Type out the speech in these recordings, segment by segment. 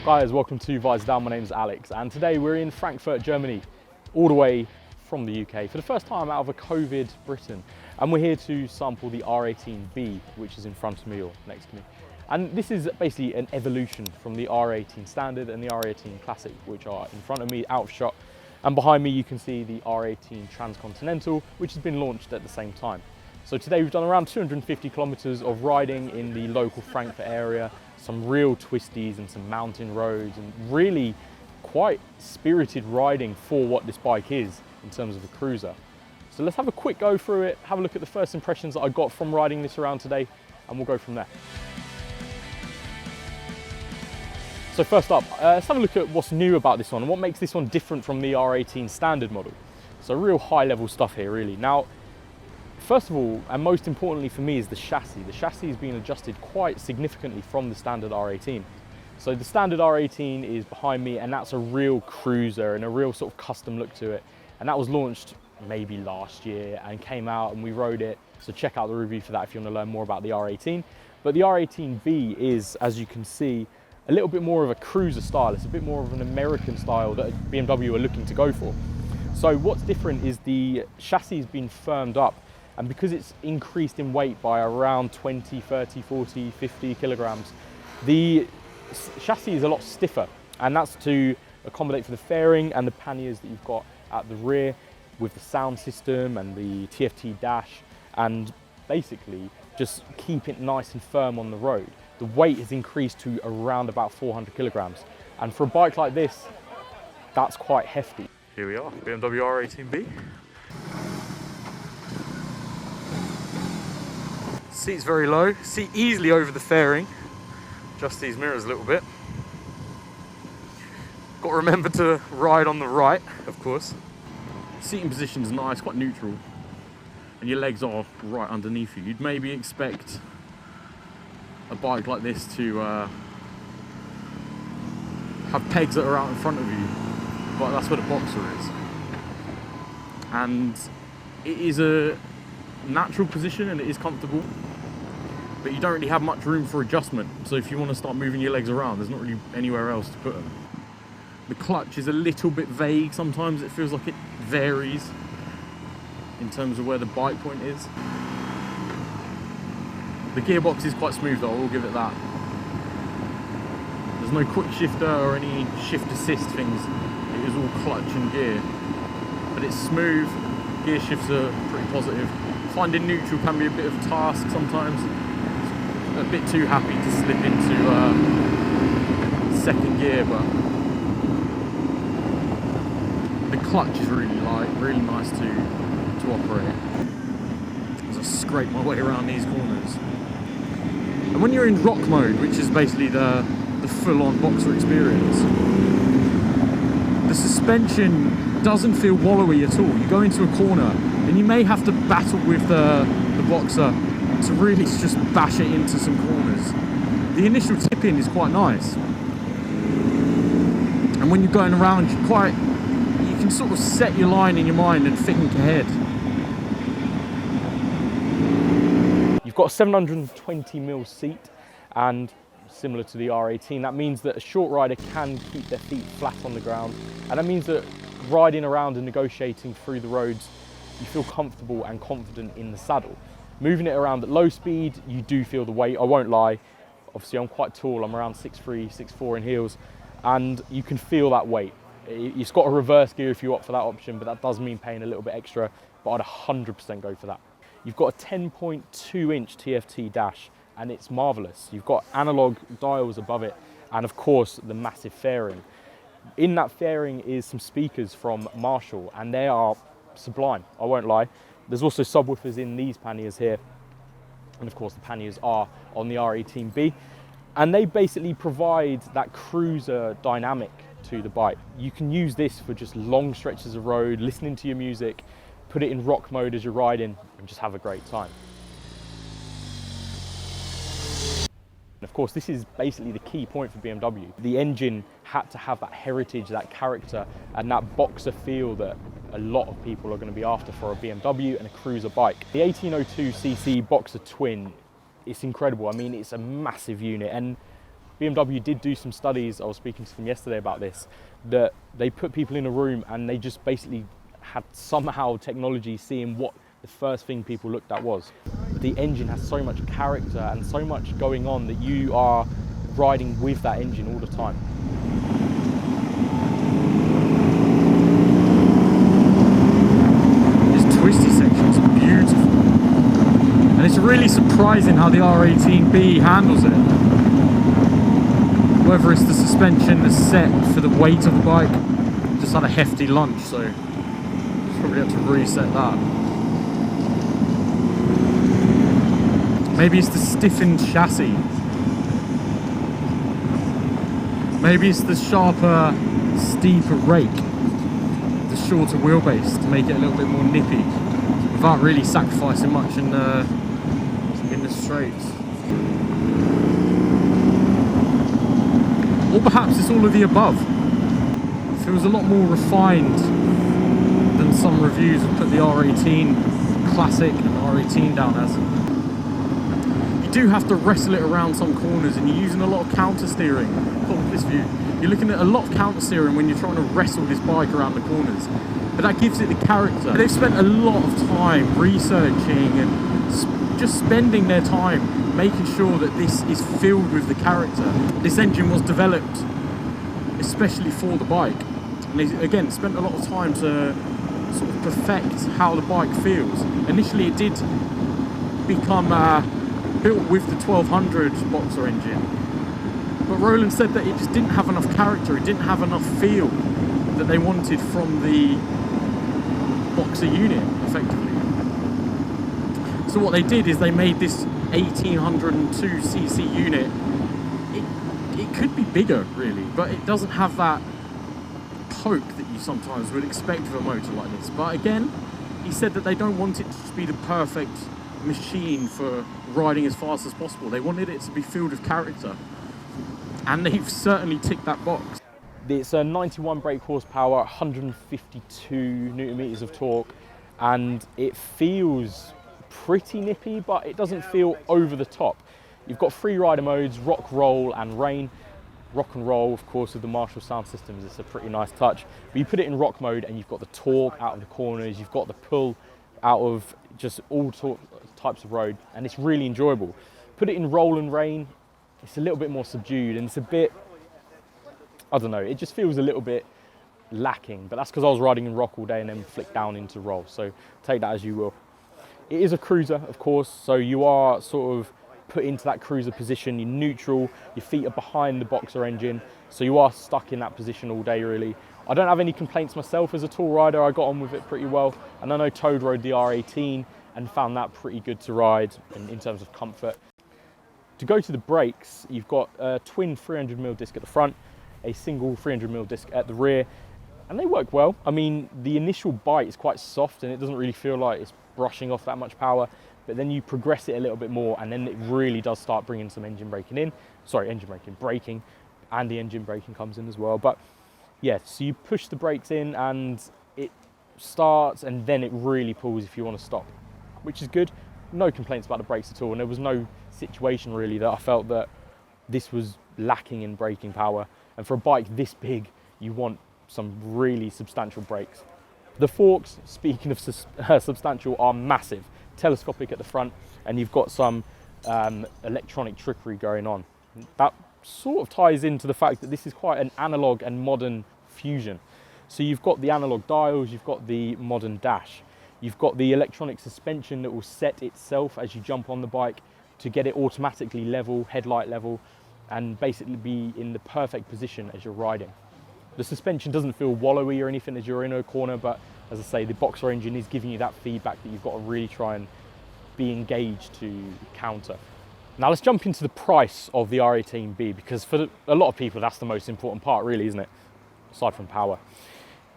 What's up guys, welcome to Visordown. My name's Alex and today we're in Frankfurt, Germany, all the way from the UK for the first time out of a COVID Britain, and we're here to sample the R18B, which is in front of me or next to me. And this is basically an evolution from the R18 Standard and the R18 Classic, which are in front of me out of shot, and behind me you can see the R18 Transcontinental, which has been launched at the same time. So today we've done around 250 kilometers of riding in the local Frankfurt area, some real twisties and some mountain roads, and really quite spirited riding for what this bike is in terms of a cruiser. So let's have a quick go through it, have a look at the first impressions that I got from riding this around today, and we'll go from there. So first up, let's have a look at what's new about this one and what makes this one different from the R18 Standard model. So real high level stuff here really. Now, first of all, and most importantly for me, is the chassis. The chassis has been adjusted quite significantly from the standard R18. So the standard R18 is behind me, and that's a real cruiser and a real sort of custom look to it. And that was launched maybe last year and came out and we rode it. So check out the review for that if you want to learn more about the R18. But the R18B is, as you can see, a little bit more of a cruiser style. It's a bit more of an American style that BMW are looking to go for. So what's different is the chassis has been firmed up. And because it's increased in weight by around 20, 30, 40, 50 kilograms, the chassis is a lot stiffer. And that's to accommodate for the fairing and the panniers that you've got at the rear with the sound system and the TFT dash, and basically just keep it nice and firm on the road. The weight has increased to around about 400 kilograms. And for a bike like this, that's quite hefty. Here we are, BMW R18B. Seat's very low, seat easily over the fairing. Adjust these mirrors a little bit. Got to remember to ride on the right, of course. Seating position is nice, quite neutral. And your legs are right underneath you. You'd maybe expect a bike like this to have pegs that are out in front of you, but that's where the Boxer is. And it is a natural position and it is comfortable, but you don't really have much room for adjustment. So if you want to start moving your legs around, there's not really anywhere else to put them. The clutch is a little bit vague sometimes. It feels like it varies in terms of where the bike point is. The gearbox is quite smooth though, I will give it that. There's no quick shifter or any shift assist things. It is all clutch and gear, but it's smooth. Gear shifts are pretty positive. Finding neutral can be a bit of a task sometimes. A bit too happy to slip into second gear, but the clutch is really light, really nice to operate. As I scrape my way around these corners. And when you're in rock mode, which is basically the full-on Boxer experience, the suspension doesn't feel wallowy at all. You go into a corner and you may have to battle with the Boxer to really just bash it into some corners. The initial tip-in is quite nice. And when you're going around, you can sort of set your line in your mind and think ahead. You've got a 720mm seat, and similar to the R18, that means that a short rider can keep their feet flat on the ground, and that means that riding around and negotiating through the roads, you feel comfortable and confident in the saddle. Moving it around at low speed, you do feel the weight, I won't lie. Obviously I'm quite tall, I'm around 6'3", 6'4" in heels, and you can feel that weight. It's got a reverse gear if you opt for that option, but that does mean paying a little bit extra, but I'd 100% go for that. You've got a 10.2-inch TFT dash, and it's marvelous. You've got analog dials above it, and of course the massive fairing. In that fairing is some speakers from Marshall, and they are sublime, I won't lie. There's also subwoofers in these panniers here, and of course the panniers are on the R18B, and they basically provide that cruiser dynamic to the bike. You can use this for just long stretches of road, listening to your music, put it in rock mode as you're riding, and just have a great time. And of course, this is basically the key point for BMW. The engine had to have that heritage, that character, and that Boxer feel that a lot of people are going to be after for a BMW and a cruiser bike. The 1802cc Boxer Twin, it's incredible. I mean, it's a massive unit, and BMW did do some studies, I was speaking to them yesterday about this, that they put people in a room and they just basically had somehow technology seeing what the first thing people looked at was. The engine has so much character and so much going on that you are riding with that engine all the time. This twisty section's beautiful. And it's really surprising how the R18B handles it. Whether it's the suspension that's set for the weight of the bike, just had a hefty lunge, so just probably have to reset that. Maybe it's the stiffened chassis. Maybe it's the sharper, steeper rake, the shorter wheelbase to make it a little bit more nippy, without really sacrificing much in the straights. Or perhaps it's all of the above. It feels a lot more refined than some reviews have put the R18 Classic and R18 down as. You do have to wrestle it around some corners, and you're using a lot of counter steering. From this view, you're looking at a lot of counter steering when you're trying to wrestle this bike around the corners. But that gives it the character. They've spent a lot of time researching and just spending their time making sure that this is filled with the character. This engine was developed especially for the bike, and they again spent a lot of time to sort of perfect how the bike feels. Initially it did become built with the 1200 boxer engine, but Roland said that it just didn't have enough character, it didn't have enough feel that they wanted from the boxer unit effectively. So what they did is they made this 1802cc unit. It could be bigger really, but it doesn't have that poke that you sometimes would expect of a motor like this. But again, he said that they don't want it to be the perfect machine for riding as fast as possible. They wanted it to be filled with character, and they've certainly ticked that box. It's a 91 brake horsepower, 152 newton meters of torque, and it feels pretty nippy, but it doesn't feel over the top. You've got 3 rider modes: rock, roll and rain. Rock and roll, of course, with the Marshall sound systems, it's a pretty nice touch. But you put it in rock mode and you've got the torque out of the corners, you've got the pull out of just all types of road, and it's really enjoyable. Put it in roll and rain, it's a little bit more subdued, and it's a bit, I don't know, it just feels a little bit lacking, but that's because I was riding in rock all day and then flicked down into roll, so take that as you will. It is a cruiser, of course, so you are sort of put into that cruiser position. You're neutral, your feet are behind the boxer engine, so you are stuck in that position all day really. I don't have any complaints myself as a tall rider. I got on with it pretty well, and I know Toad rode the R18 and found that pretty good to ride in terms of comfort. To go to the brakes, you've got a twin 300mm disc at the front, a single 300mm disc at the rear, and they work well. I mean, the initial bite is quite soft and it doesn't really feel like it's brushing off that much power, but then you progress it a little bit more and then it really does start bringing some engine braking in. Sorry, engine braking, braking, and the engine braking comes in as well. But yeah, so you push the brakes in and it starts, and then it really pulls if you want to stop, which is good. No complaints about the brakes at all, and there was no situation really that I felt that this was lacking in braking power. And for a bike this big, you want some really substantial brakes. The forks, speaking of substantial, are massive, telescopic at the front, and you've got some electronic trickery going on. That sort of ties into the fact that this is quite an analog and modern fusion. So you've got the analog dials, you've got the modern dash, you've got the electronic suspension that will set itself as you jump on the bike to get it automatically level, headlight level, and basically be in the perfect position as you're riding. The suspension doesn't feel wallowy or anything as you're in a corner, but as I say, the boxer engine is giving you that feedback that you've got to really try and be engaged to counter. Now let's jump into the price of the R18B, because for a lot of people that's the most important part really, isn't it? Aside from power.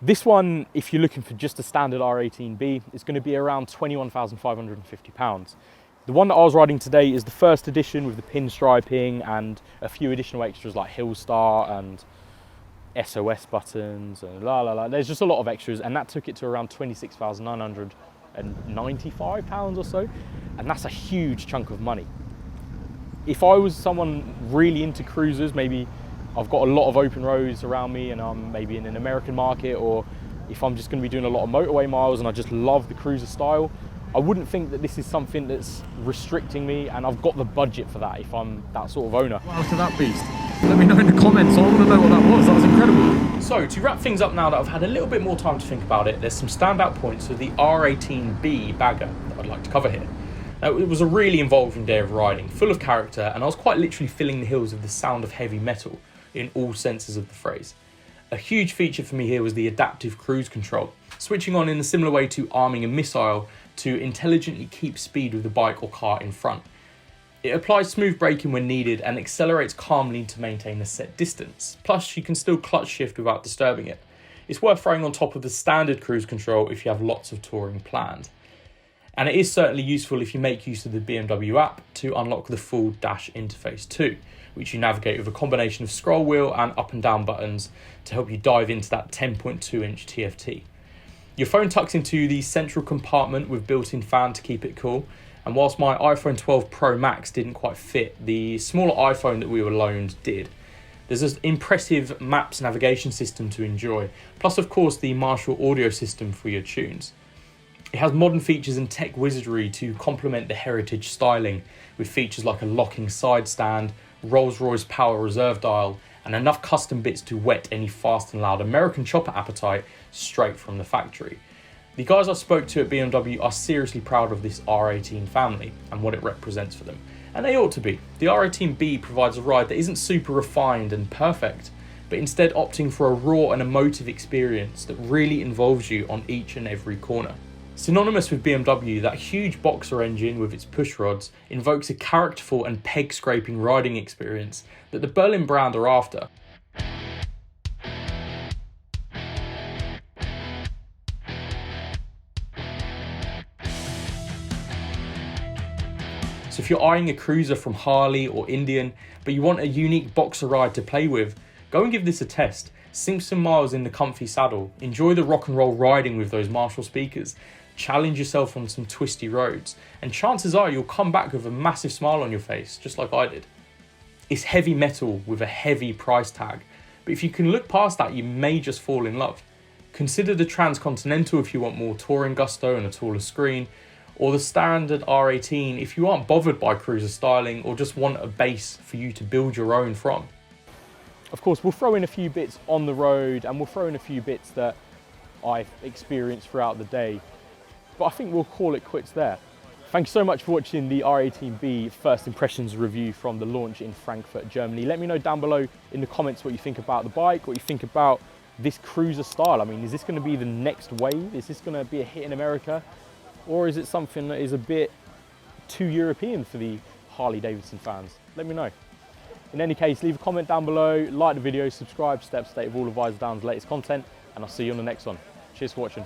This one, if you're looking for just a standard R18B, it's going to be around £21,550. The one that I was riding today is the first edition with the pinstriping and a few additional extras like Hill Star and SOS buttons and There's just a lot of extras, and that took it to around £26,995 or so, and that's a huge chunk of money. if I was someone really into cruisers, maybe I've got a lot of open roads around me and I'm maybe in an American market, or if I'm just going to be doing a lot of motorway miles and I just love the cruiser style, I wouldn't think that this is something that's restricting me, and I've got the budget for that if I'm that sort of owner. What else to that beast? Let me know in the comments. I want to know what that was. That was incredible. So to wrap things up now that I've had a little bit more time to think about it, there's some standout points of the R18B bagger that I'd like to cover here. Now, it was a really involving day of riding, full of character, and I was quite literally filling the hills with the sound of heavy metal in all senses of the phrase. A huge feature for me here was the adaptive cruise control, switching on in a similar way to arming a missile to intelligently keep speed with the bike or car in front. It applies smooth braking when needed and accelerates calmly to maintain a set distance. Plus, you can still clutch shift without disturbing it. It's worth throwing on top of the standard cruise control if you have lots of touring planned. And it is certainly useful if you make use of the BMW app to unlock the full dash interface too, which you navigate with a combination of scroll wheel and up and down buttons to help you dive into that 10.2 inch TFT. Your phone tucks into the central compartment with built-in fan to keep it cool. And whilst my iPhone 12 Pro Max didn't quite fit, the smaller iPhone that we were loaned did. There's an impressive maps navigation system to enjoy, plus of course the Marshall audio system for your tunes. It has modern features and tech wizardry to complement the heritage styling, with features like a locking side stand, Rolls-Royce power reserve dial, and enough custom bits to whet any fast and loud American chopper appetite straight from the factory. The guys I spoke to at BMW are seriously proud of this R18 family and what it represents for them, and they ought to be. The R18B provides a ride that isn't super refined and perfect, but instead opting for a raw and emotive experience that really involves you on each and every corner. Synonymous with BMW, that huge boxer engine with its push rods invokes a characterful and peg-scraping riding experience that the Berlin brand are after. So if you're eyeing a cruiser from Harley or Indian, but you want a unique boxer ride to play with, go and give this a test. Sink some miles in the comfy saddle, enjoy the rock and roll riding with those Marshall speakers, challenge yourself on some twisty roads, and chances are you'll come back with a massive smile on your face, just like I did. It's heavy metal with a heavy price tag, but if you can look past that, you may just fall in love. Consider the Transcontinental if you want more touring gusto and a taller screen, or the standard R18 if you aren't bothered by cruiser styling or just want a base for you to build your own from. Of course, we'll throw in a few bits on the road and we'll throw in a few bits that I've experienced throughout the day, but I think we'll call it quits there. Thank you so much for watching the R18B first impressions review from the launch in Frankfurt, Germany. Let me know down below in the comments what you think about the bike, what you think about this cruiser style. I mean, is this going to be the next wave? Is this going to be a hit in America? Or is it something that is a bit too European for the Harley Davidson fans? Let me know. In any case, leave a comment down below, like the video, subscribe, stay up to date with all of Visordown's latest content, and I'll see you on the next one. Cheers for watching.